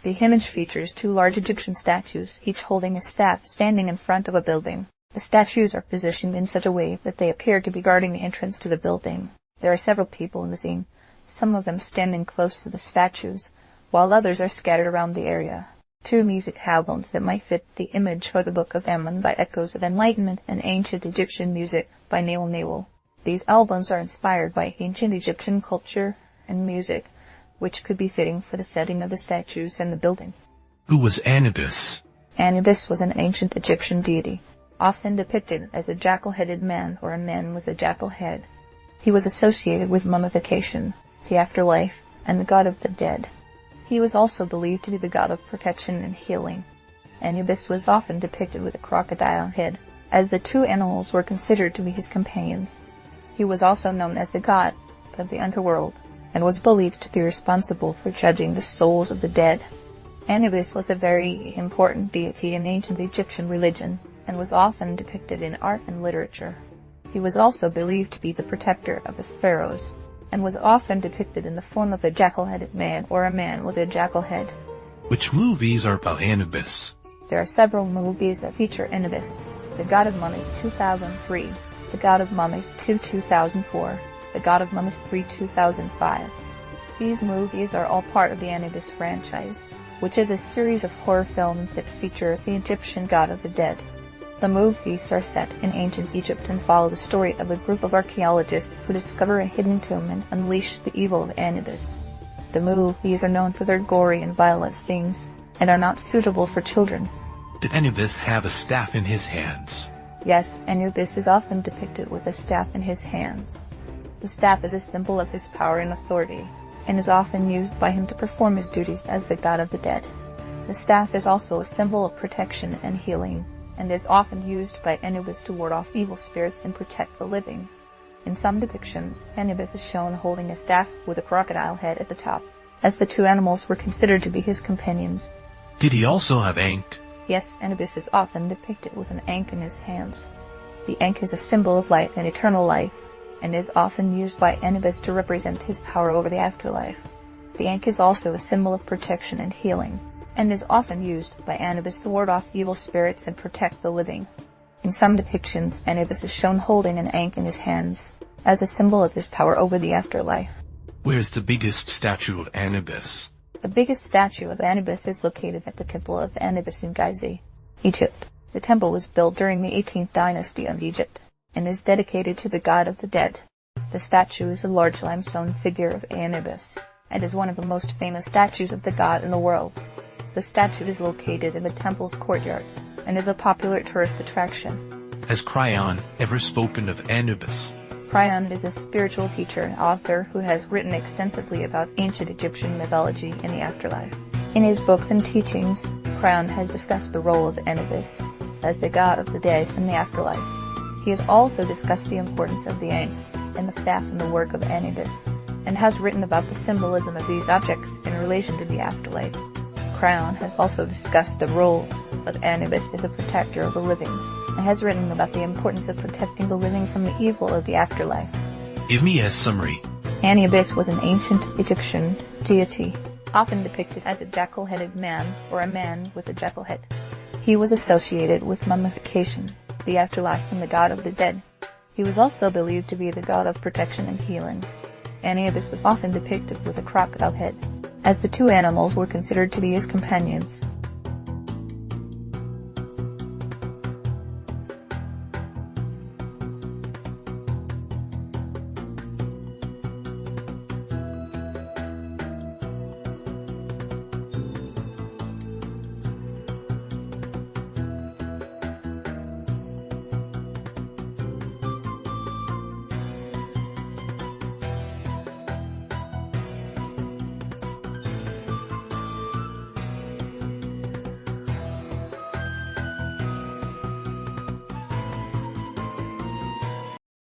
The image features two large Egyptian statues, each holding a staff, standing in front of a building. The statues are positioned in such a way that they appear to be guarding the entrance to the building. There are several people in the scene, some of them standing close to the statues, while others are scattered around the area. Two music albums that might fit the image are the Book of Ammon by Echoes of Enlightenment and Ancient Egyptian Music by Newell Newell. These albums are inspired by ancient Egyptian culture and music, which could be fitting for the setting of the statues and the building. Who was Anubis? Anubis was an ancient Egyptian deity, often depicted as a jackal-headed man or a man with a jackal head. He was associated with mummification, the afterlife, and the god of the dead. He was also believed to be the god of protection and healing. Anubis was often depicted with a crocodile head, as the two animals were considered to be his companions. He was also known as the god of the underworld, and was believed to be responsible for judging the souls of the dead. Anubis was a very important deity in ancient Egyptian religion, and was often depicted in art and literature. He was also believed to be the protector of the pharaohs, and was often depicted in the form of a jackal-headed man or a man with a jackal head. Which movies are about Anubis? There are several movies that feature Anubis. The God of Mummies 2003, The God of Mummies 2 2004, The God of Mummies 3 2005. These movies are all part of the Anubis franchise, which is a series of horror films that feature the Egyptian god of the dead. The movies are set in ancient Egypt and follow the story of a group of archaeologists who discover a hidden tomb and unleash the evil of Anubis. The movies are known for their gory and violent scenes, and are not suitable for children. Did Anubis have a staff in his hands? Yes, Anubis is often depicted with a staff in his hands. The staff is a symbol of his power and authority, and is often used by him to perform his duties as the god of the dead. The staff is also a symbol of protection and healing, and is often used by Anubis to ward off evil spirits and protect the living. In some depictions, Anubis is shown holding a staff with a crocodile head at the top, as the two animals were considered to be his companions. Did he also have Ankh? Yes, Anubis is often depicted with an Ankh in his hands. The Ankh is a symbol of life and eternal life, and is often used by Anubis to represent his power over the afterlife. The Ankh is also a symbol of protection and healing, and is often used by Anubis to ward off evil spirits and protect the living. In some depictions, Anubis is shown holding an Ankh in his hands, as a symbol of his power over the afterlife. Where's the biggest statue of Anubis? The biggest statue of Anubis is located at the Temple of Anubis in Gizeh, Egypt. The temple was built during the 18th dynasty of Egypt, and is dedicated to the god of the dead. The statue is a large limestone figure of Anubis, and is one of the most famous statues of the god in the world. The statue is located in the temple's courtyard, and is a popular tourist attraction. Has Cryon ever spoken of Anubis? Cryon is a spiritual teacher and author who has written extensively about ancient Egyptian mythology and the afterlife. In his books and teachings, Cryon has discussed the role of Anubis as the god of the dead in the afterlife. He has also discussed the importance of the Ankh and the staff in the work of Anubis, and has written about the symbolism of these objects in relation to the afterlife. Cryon has also discussed the role of Anubis as a protector of the living, and has written about the importance of protecting the living from the evil of the afterlife. Give me a summary. Anubis was an ancient Egyptian deity, often depicted as a jackal-headed man or a man with a jackal head. He was associated with mummification, the afterlife, and the god of the dead. He was also believed to be the god of protection and healing. Anubis was often depicted with a crocodile head, as the two animals were considered to be his companions.